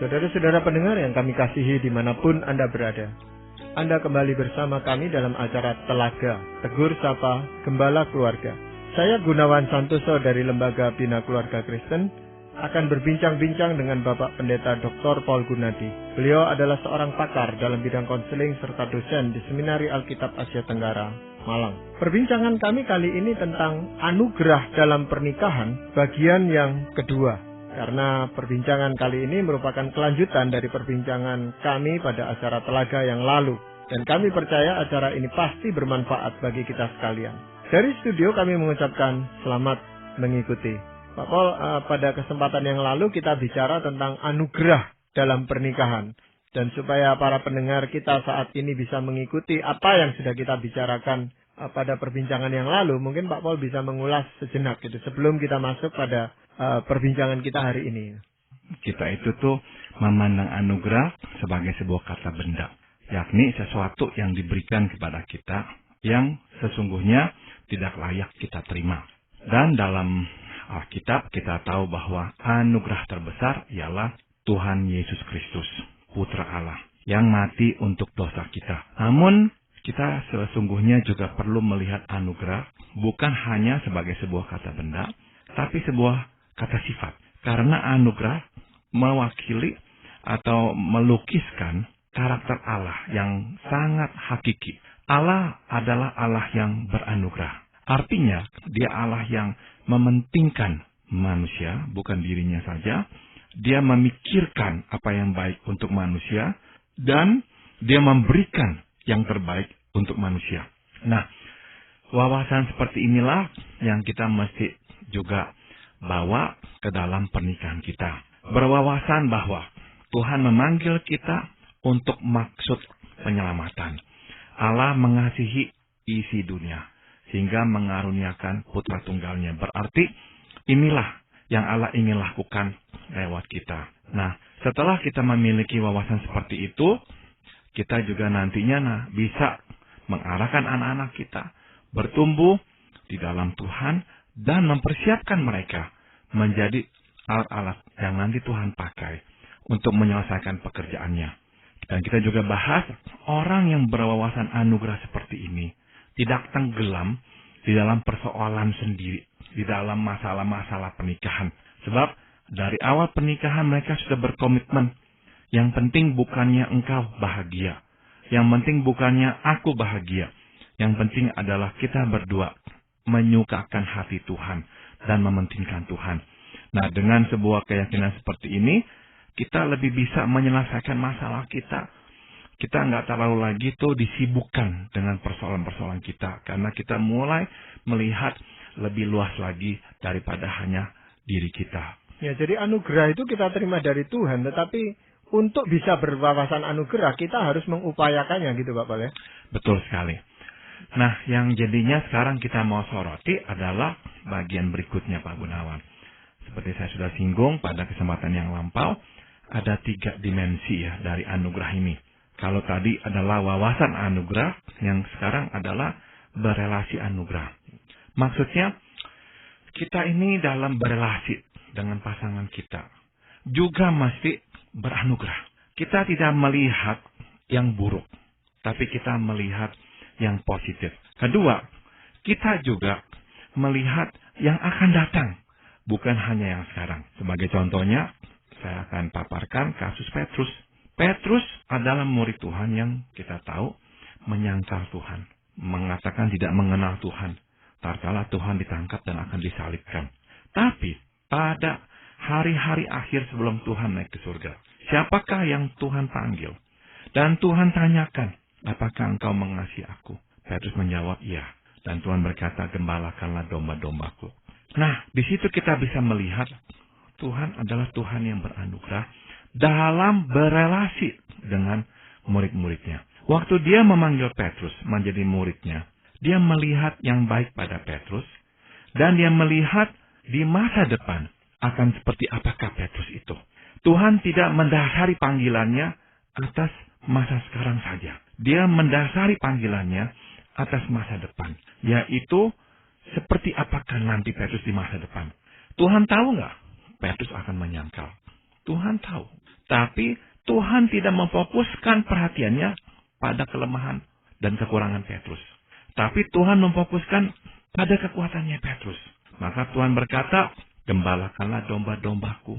Saudara-saudara pendengar yang kami kasihi dimanapun Anda berada, Anda kembali bersama kami dalam acara Telaga, Tegur Sapa, Gembala Keluarga. Saya Gunawan Santoso dari Lembaga Bina Keluarga Kristen akan berbincang-bincang dengan Bapak Pendeta Dr. Paul Gunadi. Beliau adalah seorang pakar dalam bidang konseling serta dosen di Seminari Alkitab Asia Tenggara, Malang. Perbincangan kami kali ini tentang anugerah dalam pernikahan bagian yang kedua. Karena perbincangan kali ini merupakan kelanjutan dari perbincangan kami pada acara Telaga yang lalu. Dan kami percaya acara ini pasti bermanfaat bagi kita sekalian. Dari studio kami mengucapkan selamat mengikuti. Pak Paul, pada kesempatan yang lalu kita bicara tentang anugerah dalam pernikahan. Dan supaya para pendengar kita saat ini bisa mengikuti apa yang sudah kita bicarakan pada perbincangan yang lalu, mungkin Pak Paul bisa mengulas sejenak gitu sebelum kita masuk pada perbincangan kita hari ini. Kita itu tuh memandang anugerah sebagai sebuah kata benda, yakni sesuatu yang diberikan kepada kita yang sesungguhnya tidak layak kita terima. Dan dalam Alkitab kita tahu bahwa anugerah terbesar ialah Tuhan Yesus Kristus, Putra Allah, yang mati untuk dosa kita. Namun kita sesungguhnya juga perlu melihat anugerah bukan hanya sebagai sebuah kata benda, tapi sebuah kata sifat. Karena anugerah mewakili atau melukiskan karakter Allah yang sangat hakiki. Allah adalah Allah yang beranugerah. Artinya, dia Allah yang mementingkan manusia, bukan dirinya saja. Dia memikirkan apa yang baik untuk manusia, dan dia memberikan yang terbaik untuk manusia. Nah, wawasan seperti inilah yang kita mesti juga bawa ke dalam pernikahan kita. Berwawasan bahwa Tuhan memanggil kita untuk maksud penyelamatan. Allah mengasihi isi dunia sehingga mengaruniakan putra tunggalnya. Berarti inilah yang Allah ingin lakukan lewat kita. Nah, setelah kita memiliki wawasan seperti itu, kita juga nantinya bisa mengarahkan anak-anak kita bertumbuh di dalam Tuhan dan mempersiapkan mereka menjadi alat-alat yang nanti Tuhan pakai untuk menyelesaikan pekerjaannya. Dan kita juga bahas orang yang berwawasan anugerah seperti ini tidak tenggelam di dalam persoalan sendiri, di dalam masalah-masalah pernikahan. Sebab dari awal pernikahan mereka sudah berkomitmen, yang penting bukannya engkau bahagia, yang penting bukannya aku bahagia, yang penting adalah kita berdua menyukakan hati Tuhan dan mementingkan Tuhan. Nah, dengan sebuah keyakinan seperti ini, kita lebih bisa menyelesaikan masalah kita. Kita nggak terlalu lagi tuh disibukkan dengan persoalan-persoalan kita, karena kita mulai melihat lebih luas lagi daripada hanya diri kita. Ya, jadi anugerah itu kita terima dari Tuhan, tetapi untuk bisa berwawasan anugerah, kita harus mengupayakannya gitu Pak Paul ya? Betul sekali. Nah, yang jadinya sekarang kita mau soroti adalah bagian berikutnya Pak Gunawan. Seperti saya sudah singgung pada kesempatan yang lampau, ada 3 dimensi ya dari anugerah ini. Kalau tadi adalah wawasan anugerah, yang sekarang adalah berelasi anugerah. Maksudnya, kita ini dalam berelasi dengan pasangan kita juga mesti beranugerah. Kita tidak melihat yang buruk, tapi kita melihat yang positif. Kedua, kita juga melihat yang akan datang, bukan hanya yang sekarang. Sebagai contohnya, saya akan paparkan kasus Petrus. Petrus adalah murid Tuhan yang kita tahu menyangkal Tuhan, mengatakan tidak mengenal Tuhan. Tatkala Tuhan ditangkap dan akan disalibkan. Tapi pada hari-hari akhir sebelum Tuhan naik ke surga, siapakah yang Tuhan panggil? Dan Tuhan tanyakan, apakah engkau mengasihi aku? Petrus menjawab, iya. Dan Tuhan berkata, gembalakanlah domba-dombaku. Nah, di situ kita bisa melihat Tuhan adalah Tuhan yang beranugerah dalam berelasi dengan murid-muridnya. Waktu dia memanggil Petrus menjadi muridnya, dia melihat yang baik pada Petrus, dan dia melihat di masa depan akan seperti apakah Petrus itu. Tuhan tidak mendasari panggilannya atas masa sekarang saja. Dia mendasari panggilannya atas masa depan, yaitu seperti apakah nanti Petrus di masa depan. Tuhan tahu nggak Petrus akan menyangkal? Tuhan tahu. Tapi Tuhan tidak memfokuskan perhatiannya pada kelemahan dan kekurangan Petrus. Tapi Tuhan memfokuskan pada kekuatannya Petrus. Maka Tuhan berkata, gembalakanlah domba-dombaku.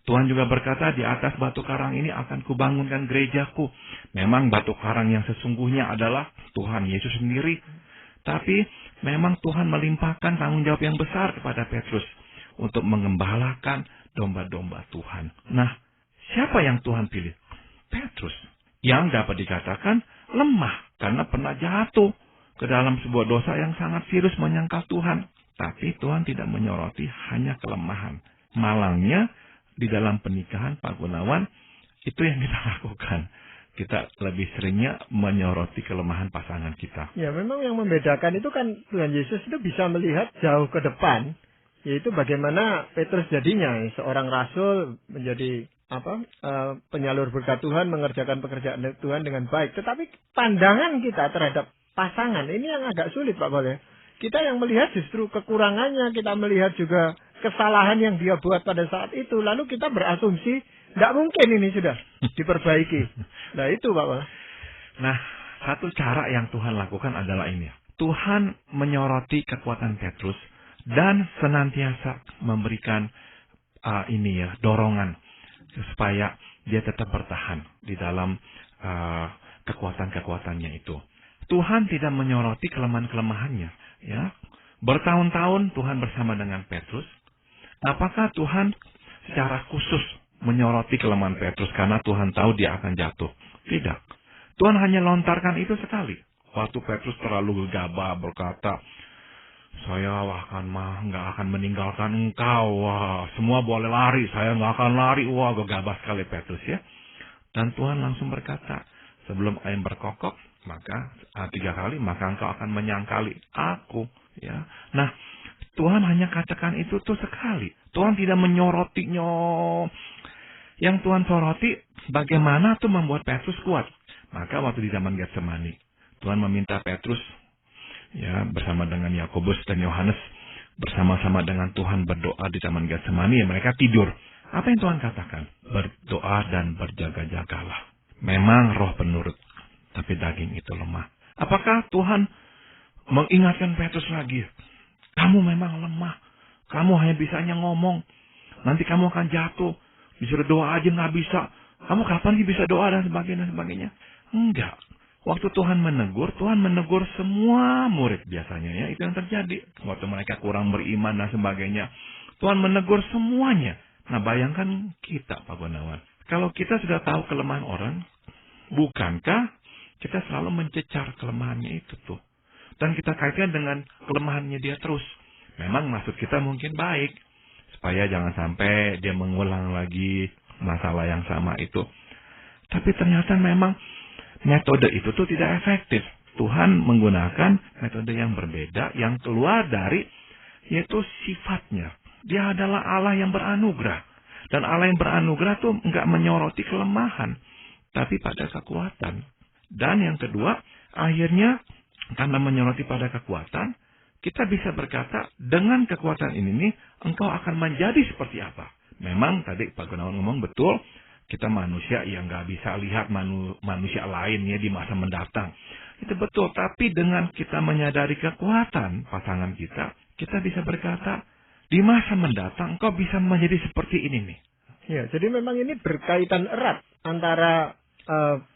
Tuhan juga berkata, di atas batu karang ini akan kubangunkan gerejaku. Memang batu karang yang sesungguhnya adalah Tuhan Yesus sendiri. Tapi memang Tuhan melimpahkan tanggung jawab yang besar kepada Petrus untuk mengembalakan domba-domba Tuhan. Nah, siapa yang Tuhan pilih? Petrus. Yang dapat dikatakan lemah karena pernah jatuh ke dalam sebuah dosa yang sangat serius menyangkal Tuhan. Tapi Tuhan tidak menyoroti hanya kelemahan. Malangnya, di dalam pernikahan, Pak Gunawan, itu yang kita lakukan. Kita lebih seringnya menyoroti kelemahan pasangan kita. Ya, memang yang membedakan itu kan Tuhan Yesus itu bisa melihat jauh ke depan, yaitu bagaimana Petrus jadinya seorang rasul, menjadi penyalur berkat Tuhan, mengerjakan pekerjaan Tuhan dengan baik. Tetapi pandangan kita terhadap pasangan ini yang agak sulit, Pak Paul, ya. Kita yang melihat justru kekurangannya, kita melihat juga kesalahan yang dia buat pada saat itu. Lalu kita berasumsi, tidak mungkin ini sudah diperbaiki. Nah itu Pak Paul. Nah, satu cara yang Tuhan lakukan adalah ini. Tuhan menyoroti kekuatan Petrus dan senantiasa memberikan dorongan supaya dia tetap bertahan di dalam kekuatan-kekuatannya itu. Tuhan tidak menyoroti kelemahan-kelemahannya. Ya, bertahun-tahun Tuhan bersama dengan Petrus. Apakah Tuhan secara khusus menyoroti kelemahan Petrus karena Tuhan tahu dia akan jatuh? Tidak. Tuhan hanya lontarkan itu sekali. Waktu Petrus terlalu gegabah berkata, saya nggak akan meninggalkan engkau. Wah, semua boleh lari, saya nggak akan lari. Wah, gegabah sekali Petrus ya. Dan Tuhan langsung berkata, sebelum ayam berkokok, maka 3 kali, maka engkau akan menyangkali aku. Ya, nah Tuhan hanya katakan itu tuh sekali. Tuhan tidak menyorotinya. Yang Tuhan soroti, bagaimana tuh membuat Petrus kuat. Maka waktu di zaman Getsemani, Tuhan meminta Petrus, ya, bersama dengan Yakobus dan Yohanes, bersama-sama dengan Tuhan berdoa di taman Getsemani, ya, mereka tidur. Apa yang Tuhan katakan? Berdoa dan berjaga-jagalah. Memang roh penurut, tapi daging itu lemah. Apakah Tuhan mengingatkan Petrus lagi? Kamu memang lemah. Kamu hanya bisanya ngomong. Nanti kamu akan jatuh. Disuruh doa aja nggak bisa. Kamu kapan sih bisa doa dan sebagainya? Enggak. Waktu Tuhan menegur semua murid biasanya. Ya, itu yang terjadi. Waktu mereka kurang beriman dan sebagainya. Tuhan menegur semuanya. Nah, bayangkan kita, Pak Gunawan. Kalau kita sudah tahu kelemahan orang, bukankah kita selalu mencecar kelemahannya itu tuh? Dan kita kaitkan dengan kelemahannya dia terus. Memang maksud kita mungkin baik. Supaya jangan sampai dia mengulang lagi masalah yang sama itu. Tapi ternyata memang metode itu tuh tidak efektif. Tuhan menggunakan metode yang berbeda, yang keluar dari, yaitu sifatnya. Dia adalah Allah yang beranugerah. Dan Allah yang beranugerah tuh enggak menyoroti kelemahan, tapi pada kekuatan. Dan yang kedua, akhirnya karena menyoroti pada kekuatan, kita bisa berkata, dengan kekuatan ini nih, engkau akan menjadi seperti apa. Memang tadi Pak Gunawan ngomong betul, kita manusia yang nggak bisa lihat manusia lainnya di masa mendatang. Itu betul, tapi dengan kita menyadari kekuatan pasangan kita bisa berkata, di masa mendatang engkau bisa menjadi seperti ini nih. Ya, jadi memang ini berkaitan erat antara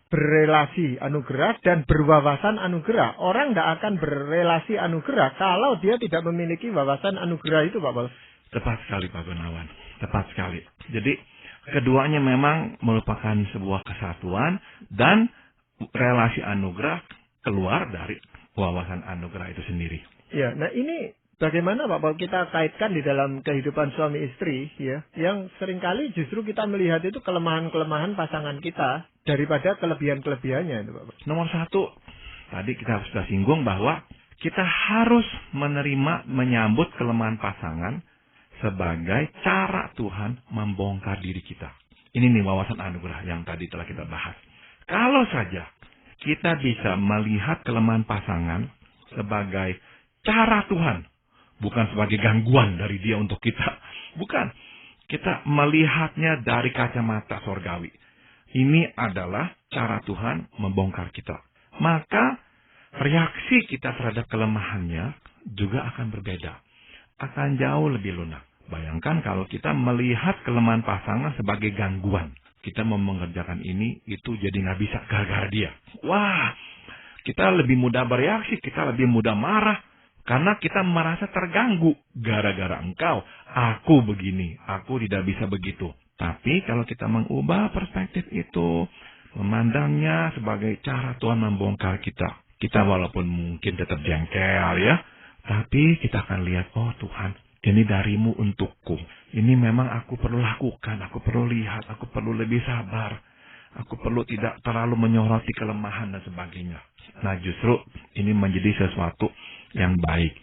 berrelasi anugerah dan berwawasan anugerah. Orang tidak akan berrelasi anugerah kalau dia tidak memiliki wawasan anugerah itu, Pak Paul. Tepat sekali, Pak Gunawan. Tepat sekali. Jadi, keduanya memang merupakan sebuah kesatuan dan relasi anugerah keluar dari wawasan anugerah itu sendiri. Ya, nah ini bagaimana Pak Paul kita kaitkan di dalam kehidupan suami istri, ya, yang seringkali justru kita melihat itu kelemahan-kelemahan pasangan kita daripada kelebihan-kelebihannya itu, Pak Paul. Nomor 1, tadi kita sudah singgung bahwa kita harus menyambut kelemahan pasangan sebagai cara Tuhan membongkar diri kita. Ini nih wawasan anugerah yang tadi telah kita bahas. Kalau saja kita bisa melihat kelemahan pasangan sebagai cara Tuhan, bukan sebagai gangguan dari dia untuk kita. Bukan. Kita melihatnya dari kacamata sorgawi. Ini adalah cara Tuhan membongkar kita. Maka reaksi kita terhadap kelemahannya juga akan berbeda. Akan jauh lebih lunak. Bayangkan kalau kita melihat kelemahan pasangan sebagai gangguan. Kita mau mengerjakan ini, itu jadi nggak bisa gara-gara dia. Wah, kita lebih mudah bereaksi, kita lebih mudah marah. Karena kita merasa terganggu. Gara-gara engkau, aku begini, aku tidak bisa begitu. Tapi kalau kita mengubah perspektif itu, memandangnya sebagai cara Tuhan membongkar kita. Kita walaupun mungkin tetap jengkel ya, tapi kita akan lihat, oh Tuhan, ini darimu untukku. Ini memang aku perlu lakukan, aku perlu lihat, aku perlu lebih sabar. Aku perlu tidak terlalu menyoroti kelemahan dan sebagainya. Nah justru ini menjadi sesuatu yang baik.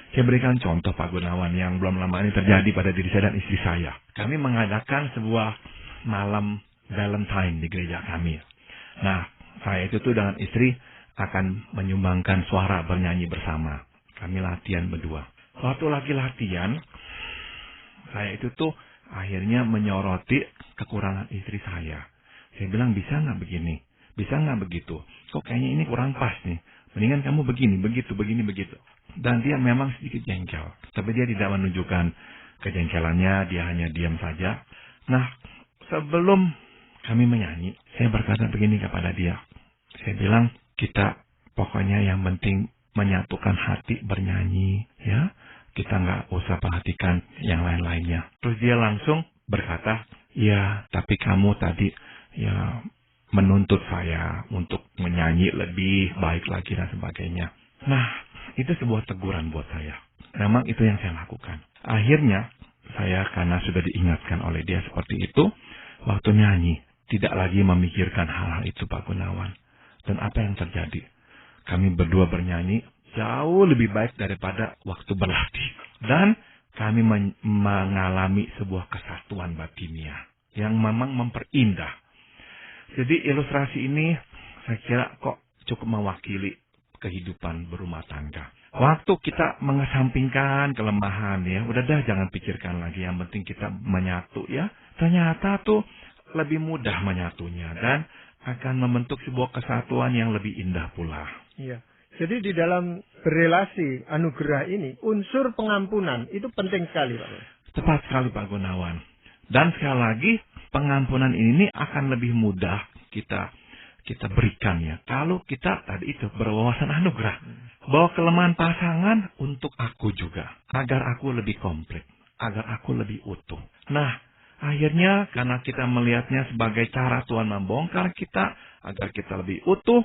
Saya berikan contoh Pak Gunawan yang belum lama ini terjadi pada diri saya dan istri saya. Kami mengadakan sebuah malam Valentine di gereja kami. Nah, saya itu tuh dengan istri akan menyumbangkan suara bernyanyi bersama. Kami latihan berdua. Waktu lagi latihan, saya itu tuh akhirnya menyoroti kekurangan istri saya. Saya bilang, bisa nggak begini? Bisa nggak begitu? Kok kayaknya ini kurang pas nih. Mendingan kamu begini, begitu, begini, begitu. Dan dia memang sedikit jengkel. Tapi dia tidak menunjukkan kejengkelannya, dia hanya diam saja. Nah, sebelum kami menyanyi, saya berkata begini kepada dia. Saya bilang, kita pokoknya yang penting menyatukan hati bernyanyi, ya. Kita nggak usah perhatikan yang lain-lainnya. Terus dia langsung berkata, ya, tapi kamu tadi, ya, menuntut saya untuk menyanyi lebih baik lagi dan sebagainya. Nah, itu sebuah teguran buat saya. Memang itu yang saya lakukan. Akhirnya, saya karena sudah diingatkan oleh dia seperti itu, waktu nyanyi, tidak lagi memikirkan hal-hal itu Pak Gunawan. Dan apa yang terjadi? Kami berdua bernyanyi jauh lebih baik daripada waktu berlatih. Dan kami mengalami sebuah kesatuan batinia yang memang memperindah. Jadi ilustrasi ini saya kira kok cukup mewakili kehidupan berumah tangga. Waktu kita mengesampingkan kelemahan ya, udah dah jangan pikirkan lagi, yang penting kita menyatu ya. Ternyata tuh lebih mudah menyatunya dan akan membentuk sebuah kesatuan yang lebih indah pula. Iya. Jadi di dalam berelasi anugerah ini unsur pengampunan itu penting sekali Pak. Tepat sekali Pak Gunawan. Dan sekali lagi pengampunan ini akan lebih mudah kita berikan ya. Kalau kita tadi itu berwawasan anugerah. Bahwa kelemahan pasangan untuk aku juga. Agar aku lebih komplit. Agar aku lebih utuh. Nah, akhirnya karena kita melihatnya sebagai cara Tuhan membongkar kita. Agar kita lebih utuh.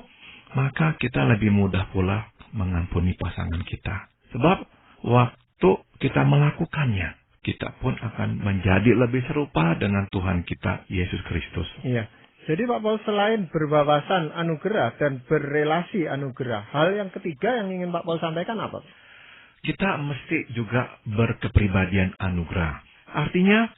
Maka kita lebih mudah pula mengampuni pasangan kita. Sebab waktu kita melakukannya. Kita pun akan menjadi lebih serupa dengan Tuhan kita, Yesus Kristus. Iya. Jadi Pak Paul, selain berwawasan anugerah dan berrelasi anugerah, hal yang ketiga yang ingin Pak Paul sampaikan apa? Kita mesti juga berkepribadian anugerah. Artinya,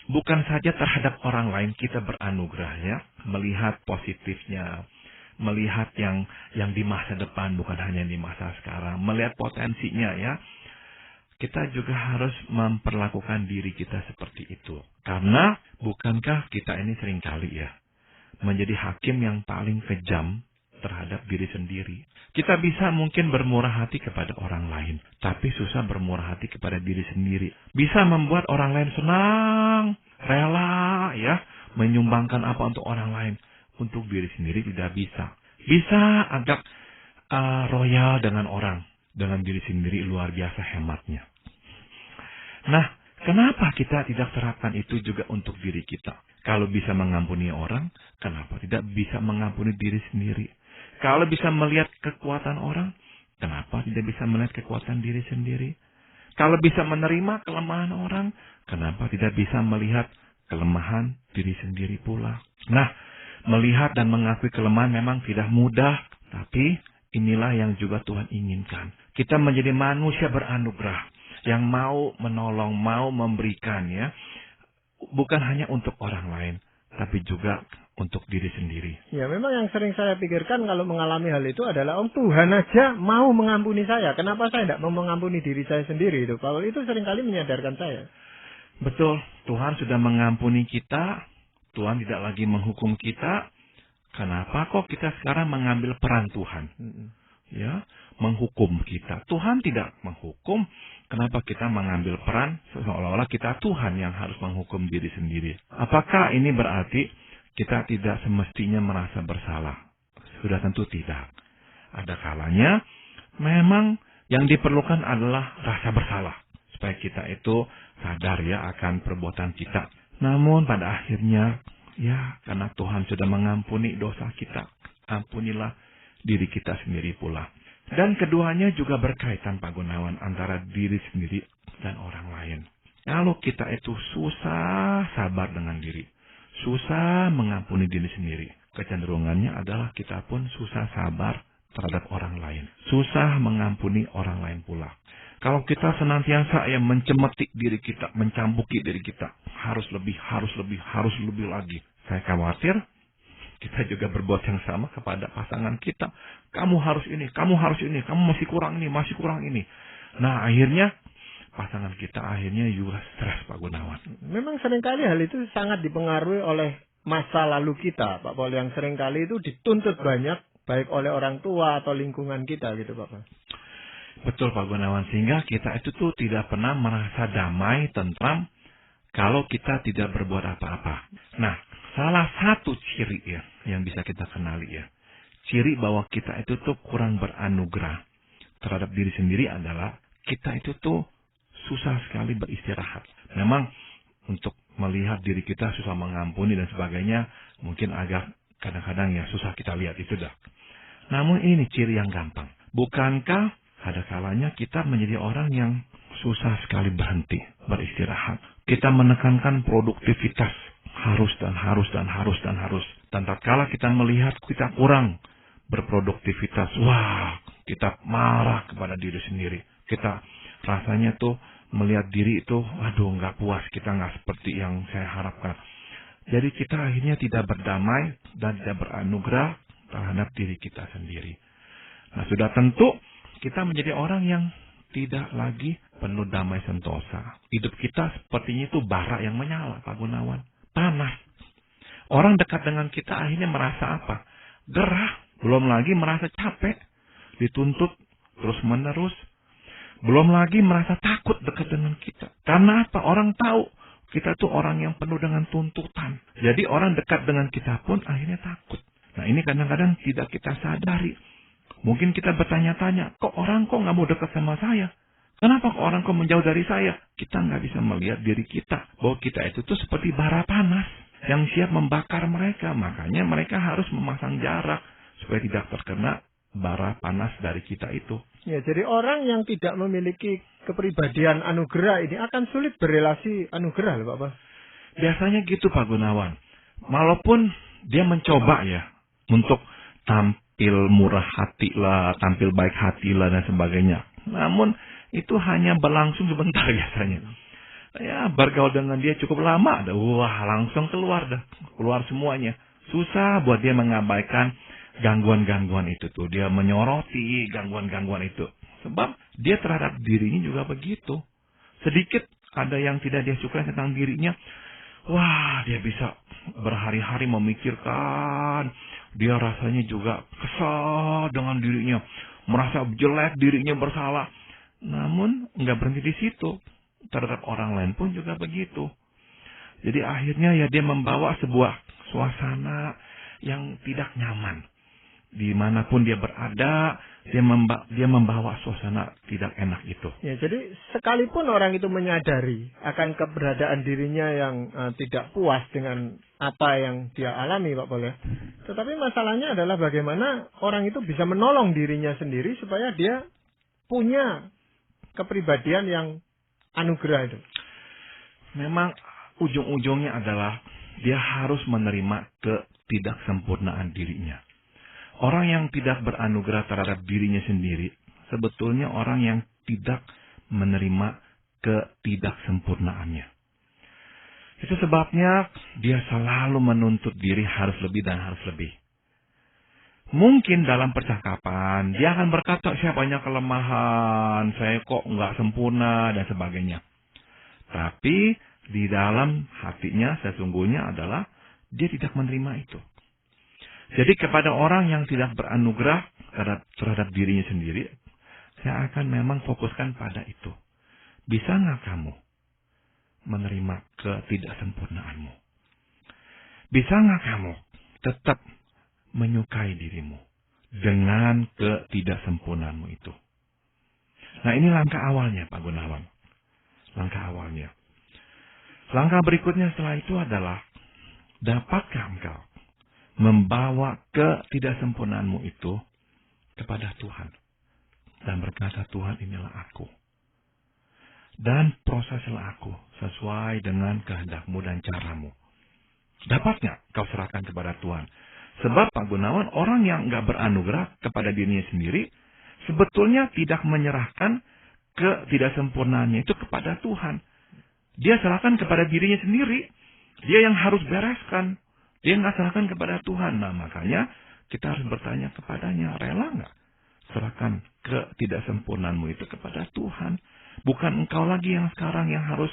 bukan saja terhadap orang lain kita beranugerah ya. Melihat positifnya, melihat yang di masa depan, bukan hanya di masa sekarang. Melihat potensinya ya. Kita juga harus memperlakukan diri kita seperti itu. Karena bukankah kita ini seringkali ya menjadi hakim yang paling kejam terhadap diri sendiri. Kita bisa mungkin bermurah hati kepada orang lain, tapi susah bermurah hati kepada diri sendiri. Bisa membuat orang lain senang, rela ya, menyumbangkan apa untuk orang lain. Untuk diri sendiri tidak bisa. Bisa agak royal dengan orang. Dengan diri sendiri luar biasa hematnya. Nah, kenapa kita tidak terapkan itu juga untuk diri kita? Kalau bisa mengampuni orang, kenapa tidak bisa mengampuni diri sendiri? Kalau bisa melihat kekuatan orang, kenapa tidak bisa melihat kekuatan diri sendiri? Kalau bisa menerima kelemahan orang, kenapa tidak bisa melihat kelemahan diri sendiri pula? Nah, melihat dan mengakui kelemahan memang tidak mudah, tapi inilah yang juga Tuhan inginkan. Kita menjadi manusia beranugerah, yang mau menolong, mau memberikan ya. Bukan hanya untuk orang lain, tapi juga untuk diri sendiri. Ya, memang yang sering saya pikirkan kalau mengalami hal itu adalah, Tuhan aja mau mengampuni saya. Kenapa saya tidak mau mengampuni diri saya sendiri? Kalau itu seringkali menyadarkan saya. Betul, Tuhan sudah mengampuni kita. Tuhan tidak lagi menghukum kita, kenapa kok kita sekarang mengambil peran Tuhan? Ya, menghukum kita. Tuhan tidak menghukum, kenapa kita mengambil peran seolah-olah kita Tuhan yang harus menghukum diri sendiri? Apakah ini berarti kita tidak semestinya merasa bersalah? Sudah tentu tidak. Ada kalanya memang yang diperlukan adalah rasa bersalah, supaya kita itu sadar ya akan perbuatan kita. Namun pada akhirnya, ya karena Tuhan sudah mengampuni dosa kita, ampunilah diri kita sendiri pula. Dan keduanya juga berkaitan Pak Gunawan antara diri sendiri dan orang lain. Kalau kita itu susah sabar dengan diri, susah mengampuni diri sendiri, kecenderungannya adalah kita pun susah sabar terhadap orang lain. Susah mengampuni orang lain pula. Kalau kita senantiasa mencemetik diri kita, mencambuki diri kita, harus lebih lagi. Saya khawatir kita juga berbuat yang sama kepada pasangan kita. Kamu harus ini, kamu masih kurang ini. Nah, akhirnya pasangan kita juga stres, Pak Gunawan. Memang seringkali hal itu sangat dipengaruhi oleh masa lalu kita, Pak Paul, yang seringkali itu dituntut banyak, baik oleh orang tua atau lingkungan kita gitu, Pak. Betul, Pak Gunawan. Sehingga kita itu tuh tidak pernah merasa damai, tentram, kalau kita tidak berbuat apa-apa. Nah, salah satu ciri ya yang bisa kita kenali ya, ciri bahwa kita itu tuh kurang beranugerah terhadap diri sendiri adalah kita itu tuh susah sekali beristirahat. Memang untuk melihat diri kita susah mengampuni dan sebagainya mungkin agak kadang-kadang ya susah kita lihat itu dah. Namun ini ciri yang gampang. Bukankah ada kalanya kita menjadi orang yang susah sekali berhenti beristirahat. Kita menekankan produktivitas. Harus. Dan tatkala kita melihat kita kurang berproduktivitas, wah, kita marah kepada diri sendiri. Kita rasanya tuh melihat diri itu, aduh, nggak puas, kita nggak seperti yang saya harapkan. Jadi kita akhirnya tidak berdamai dan tidak beranugerah terhadap diri kita sendiri. Nah, sudah tentu kita menjadi orang yang tidak lagi penuh damai sentosa. Hidup kita sepertinya itu bara yang menyala, Pak Gunawan. Panas. Orang dekat dengan kita akhirnya merasa apa? Gerah. Belum lagi merasa capek. Dituntut terus-menerus. Belum lagi merasa takut dekat dengan kita. Karena apa? Orang tahu kita tuh orang yang penuh dengan tuntutan. Jadi orang dekat dengan kita pun akhirnya takut. Nah, ini kadang-kadang tidak kita sadari. Mungkin kita bertanya-tanya, kok nggak mau dekat sama saya? Kenapa kok orang menjauh dari saya? Kita nggak bisa melihat diri kita. Bahwa kita itu tuh seperti bara panas yang siap membakar mereka. Makanya mereka harus memasang jarak supaya tidak terkena bara panas dari kita itu. Ya, jadi orang yang tidak memiliki kepribadian anugerah ini akan sulit berelasi anugerah loh, Pak. Biasanya gitu, Pak Gunawan. Walaupun dia mencoba ya untuk tampil murah hati lah, tampil baik hati lah dan sebagainya. Namun itu hanya berlangsung sebentar biasanya. Ya, bergaul dengan dia cukup lama, wah langsung keluar semuanya. Susah buat dia mengabaikan gangguan-gangguan itu tuh. Dia menyoroti gangguan-gangguan itu. Sebab dia terhadap dirinya juga begitu. Sedikit ada yang tidak dia sukai tentang dirinya, wah dia bisa berhari-hari memikirkan. Dia rasanya juga kesal dengan dirinya, merasa jelek, dirinya bersalah. Namun nggak berhenti di situ. Terhadap orang lain pun juga begitu. Jadi akhirnya ya dia membawa sebuah suasana yang tidak nyaman. Dimanapun dia berada, dia membawa suasana tidak enak itu. Ya, jadi sekalipun orang itu menyadari akan keberadaan dirinya yang tidak puas dengan apa yang dia alami, Pak Paul, ya. Tetapi masalahnya adalah bagaimana orang itu bisa menolong dirinya sendiri supaya dia punya kepribadian yang anugerah itu. Memang ujung-ujungnya adalah dia harus menerima ketidaksempurnaan dirinya. Orang yang tidak beranugerah terhadap dirinya sendiri, sebetulnya orang yang tidak menerima ketidaksempurnaannya. Itu sebabnya dia selalu menuntut diri harus lebih dan harus lebih. Mungkin dalam percakapan, dia akan berkata, saya banyak kelemahan, saya kok nggak sempurna, dan sebagainya. Tapi di dalam hatinya sesungguhnya adalah dia tidak menerima itu. Jadi kepada orang yang tidak beranugerah terhadap dirinya sendiri, saya akan memang fokuskan pada itu. Bisa nggak kamu menerima ketidaksempurnaanmu? Bisa nggak kamu tetap menyukai dirimu dengan ketidaksempurnaanmu itu? Nah, ini langkah awalnya, Pak Gunawan. Langkah awalnya. Langkah berikutnya setelah itu adalah, dapatkah engkau membawa ketidaksempurnaanmu itu kepada Tuhan dan berkata, Tuhan, inilah aku. Dan proseslah aku sesuai dengan kehendak-Mu dan caramu. Dapat nggak kau serahkan kepada Tuhan? Sebab Pak Gunawan, orang yang nggak beranugerah kepada dirinya sendiri, sebetulnya tidak menyerahkan ketidaksempurnaannya itu kepada Tuhan. Dia serahkan kepada dirinya sendiri. Dia yang harus bereskan. Dia nggak serahkan kepada Tuhan. Nah, makanya kita harus bertanya kepadanya, rela nggak serahkan ketidaksempurnaanmu itu kepada Tuhan? Bukan engkau lagi yang sekarang yang harus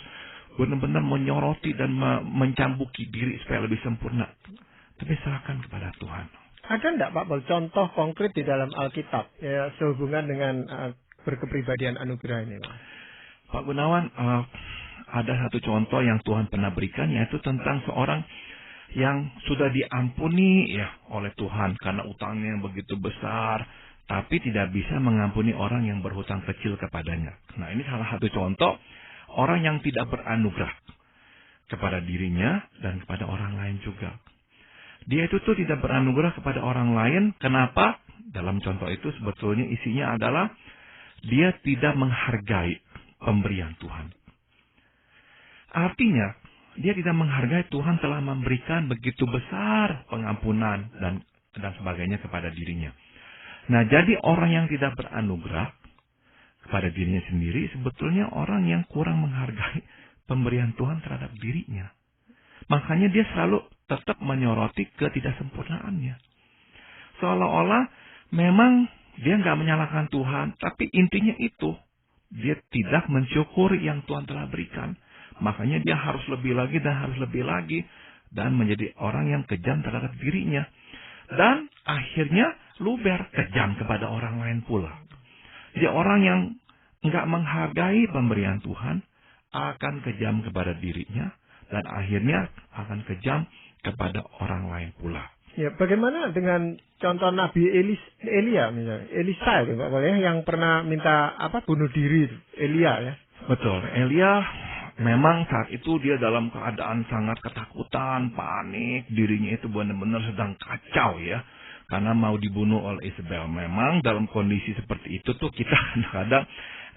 benar-benar menyoroti dan mencambuki diri supaya lebih sempurna. Tapi serahkan kepada Tuhan. Ada enggak Pak Paul contoh konkret di dalam Alkitab ya, sehubungan dengan berkepribadian anugerah ini, Pak? Pak Gunawan, ada satu contoh yang Tuhan pernah berikan, yaitu tentang seorang yang sudah diampuni ya oleh Tuhan karena utangnya yang begitu besar, tapi tidak bisa mengampuni orang yang berhutang kecil kepadanya. Nah, ini salah satu contoh orang yang tidak beranugerah kepada dirinya dan kepada orang lain juga. Dia itu tuh tidak beranugerah kepada orang lain. Kenapa? Dalam contoh itu sebetulnya isinya adalah dia tidak menghargai pemberian Tuhan. Artinya, dia tidak menghargai Tuhan telah memberikan begitu besar pengampunan dan sebagainya kepada dirinya. Nah, jadi orang yang tidak beranugerah kepada dirinya sendiri sebetulnya orang yang kurang menghargai pemberian Tuhan terhadap dirinya. Makanya dia selalu tetap menyoroti ketidaksempurnaannya. Seolah-olah memang dia nggak menyalahkan Tuhan, tapi intinya itu. Dia tidak mensyukuri yang Tuhan telah berikan. Makanya dia harus lebih lagi dan harus lebih lagi. Dan menjadi orang yang kejam terhadap dirinya. Dan akhirnya luber kejam kepada orang lain pula. Jadi orang yang nggak menghargai pemberian Tuhan akan kejam kepada dirinya. Dan akhirnya akan kejam kepada orang lain pula. Ya, bagaimana dengan contoh Nabi Elia misalnya, Elisa itu Pak Paul ya, yang pernah minta bunuh diri itu, Elia ya. Betul, Elia memang saat itu dia dalam keadaan sangat ketakutan, panik, dirinya itu benar-benar sedang kacau ya, karena mau dibunuh oleh Isabel. Memang dalam kondisi seperti itu tuh kita kadang-kadang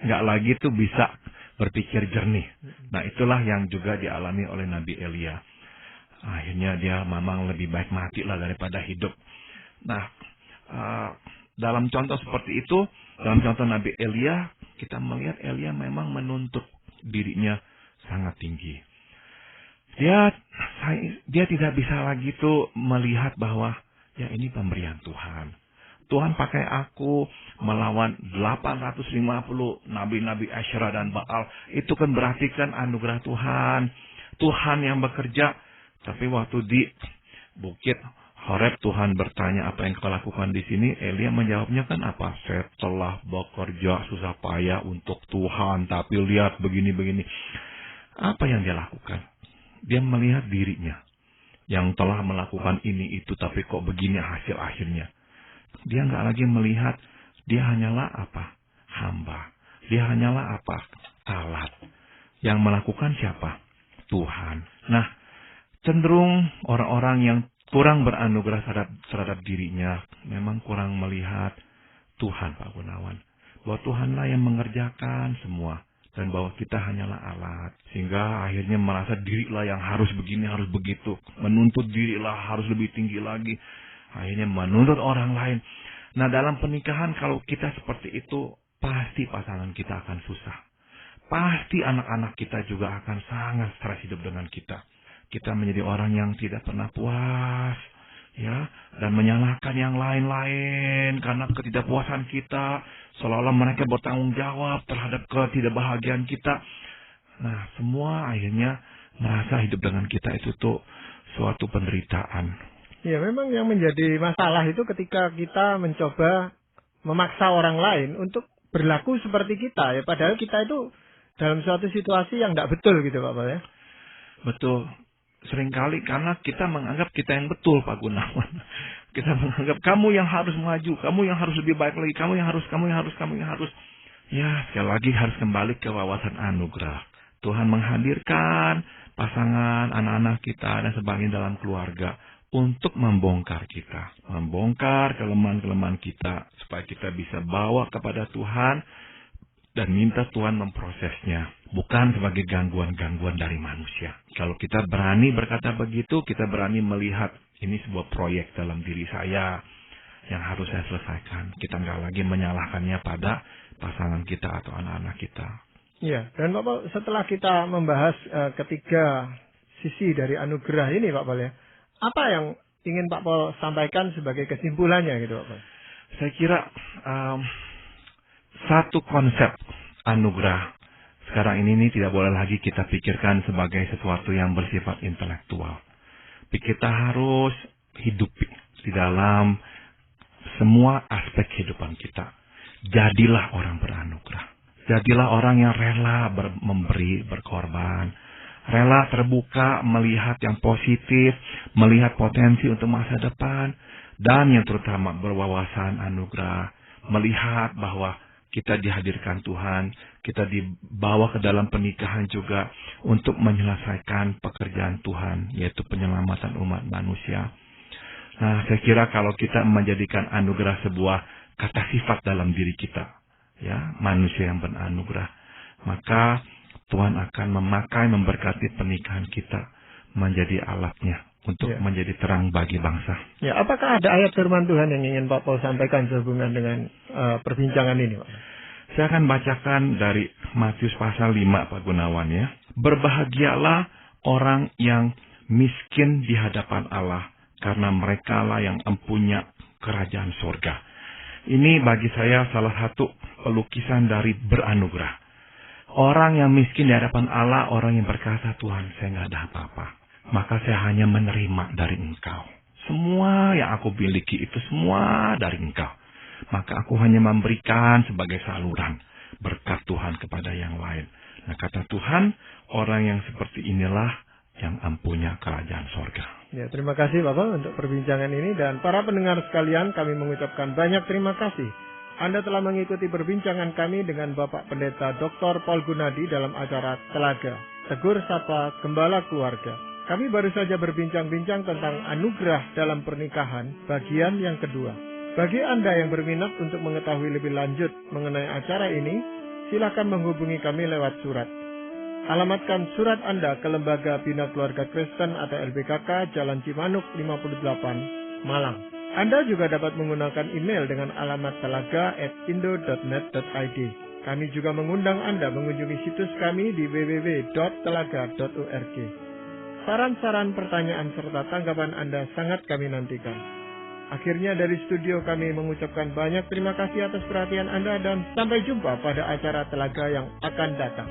nggak lagi tuh bisa berpikir jernih. Nah, itulah yang juga dialami oleh Nabi Elia. Akhirnya dia memang lebih baik mati lah daripada hidup. Nah, dalam contoh seperti itu, dalam contoh Nabi Elia, kita melihat Elia memang menuntut dirinya sangat tinggi. Dia tidak bisa lagi tuh melihat bahwa ya ini pemberian Tuhan. Tuhan pakai aku melawan 850 nabi-nabi Asyera dan Baal. Itu kan berarti kan anugerah Tuhan. Tuhan yang bekerja. Tapi waktu di Bukit Horeb Tuhan bertanya apa yang kau lakukan di sini. Elia menjawabnya kan apa? Saya telah bekerja susah payah untuk Tuhan. Tapi lihat begini-begini. Apa yang dia lakukan? Dia melihat dirinya. Yang telah melakukan ini itu. Tapi kok begini hasil akhirnya. Dia nggak lagi melihat, dia hanyalah apa? Hamba. Dia hanyalah apa? Alat. Yang melakukan siapa? Tuhan. Nah, cenderung orang-orang yang kurang beranugerah terhadap dirinya, memang kurang melihat Tuhan, Pak Gunawan. Bahwa Tuhanlah yang mengerjakan semua. Dan bahwa kita hanyalah alat. Sehingga akhirnya merasa dirilah yang harus begini, harus begitu. Menuntut dirilah harus lebih tinggi lagi. Akhirnya menuntut orang lain. Nah, dalam pernikahan kalau kita seperti itu, pasti pasangan kita akan susah. Pasti anak-anak kita juga akan sangat stres hidup dengan kita. Kita menjadi orang yang tidak pernah puas, ya, dan menyalahkan yang lain-lain karena ketidakpuasan kita, seolah-olah mereka bertanggung jawab terhadap ketidakbahagiaan kita. Nah, semua akhirnya merasa hidup dengan kita itu tuh suatu penderitaan. Ya, memang yang menjadi masalah itu ketika kita mencoba memaksa orang lain untuk berlaku seperti kita, ya. Padahal kita itu dalam suatu situasi yang tidak betul gitu, Pak Pol, ya. Betul. Seringkali karena kita menganggap kita yang betul, Pak Gunawan. Kita menganggap kamu yang harus maju, kamu yang harus lebih baik lagi, kamu yang harus. Ya, sekali lagi harus kembali ke wawasan anugerah. Tuhan menghadirkan pasangan, anak-anak kita, dan sebagainya dalam keluarga untuk membongkar kita. Membongkar kelemahan-kelemahan kita, supaya kita bisa bawa kepada Tuhan dan minta Tuhan memprosesnya. Bukan sebagai gangguan-gangguan dari manusia. Kalau kita berani berkata begitu, kita berani melihat ini sebuah proyek dalam diri saya yang harus saya selesaikan. Kita nggak lagi menyalahkannya pada pasangan kita atau anak-anak kita. Iya, dan Pak Pol, setelah kita membahas ketiga sisi dari anugerah ini, Pak Pol, ya, apa yang ingin Pak Pol sampaikan sebagai kesimpulannya gitu, Pak Pol? Saya kira satu konsep anugerah sekarang ini tidak boleh lagi kita pikirkan sebagai sesuatu yang bersifat intelektual. Kita harus hidup di dalam semua aspek kehidupan kita. Jadilah orang beranugerah. Jadilah orang yang rela memberi, berkorban. Rela terbuka, melihat yang positif, melihat potensi untuk masa depan. Dan yang terutama berwawasan anugerah. Melihat bahwa kita dihadirkan Tuhan, kita dibawa ke dalam pernikahan juga untuk menyelesaikan pekerjaan Tuhan, yaitu penyelamatan umat manusia. Nah, saya kira kalau kita menjadikan anugerah sebuah kata sifat dalam diri kita, ya, manusia yang beranugerah, maka Tuhan akan memberkati pernikahan kita menjadi alatnya untuk menjadi terang bagi bangsa. Ya, apakah ada ayat firman Tuhan yang ingin Pak Pol sampaikan sehubungan dengan perbincangan ini, Pak? Saya akan bacakan dari Matius pasal 5, Pak Gunawan, ya. Berbahagialah orang yang miskin di hadapan Allah, karena merekalah yang empunya kerajaan surga. Ini bagi saya salah satu pelukisan dari beranugerah. Orang yang miskin di hadapan Allah, orang yang berkata, Tuhan, saya nggak ada apa-apa. Maka saya hanya menerima dari Engkau. Semua yang aku miliki itu semua dari Engkau. Maka aku hanya memberikan sebagai saluran berkat Tuhan kepada yang lain. Nah, kata Tuhan, orang yang seperti inilah yang empunya kerajaan sorga. Ya, terima kasih Bapak untuk perbincangan ini. Dan para pendengar sekalian, kami mengucapkan banyak terima kasih. Anda telah mengikuti perbincangan kami dengan Bapak Pendeta Dr. Paul Gunadi dalam acara Telaga, Tegur Sapa Gembala Keluarga. Kami baru saja berbincang-bincang tentang anugerah dalam pernikahan, bagian yang kedua. Bagi Anda yang berminat untuk mengetahui lebih lanjut mengenai acara ini, silakan menghubungi kami lewat surat. Alamatkan surat Anda ke Lembaga Bina Keluarga Kristen atau LBKK, Jalan Cimanuk 58, Malang. Anda juga dapat menggunakan email dengan alamat telaga@indo.net.id. Kami juga mengundang Anda mengunjungi situs kami di www.telaga.org. Saran-saran, pertanyaan, serta tanggapan Anda sangat kami nantikan. Akhirnya dari studio kami mengucapkan banyak terima kasih atas perhatian Anda dan sampai jumpa pada acara Telaga yang akan datang.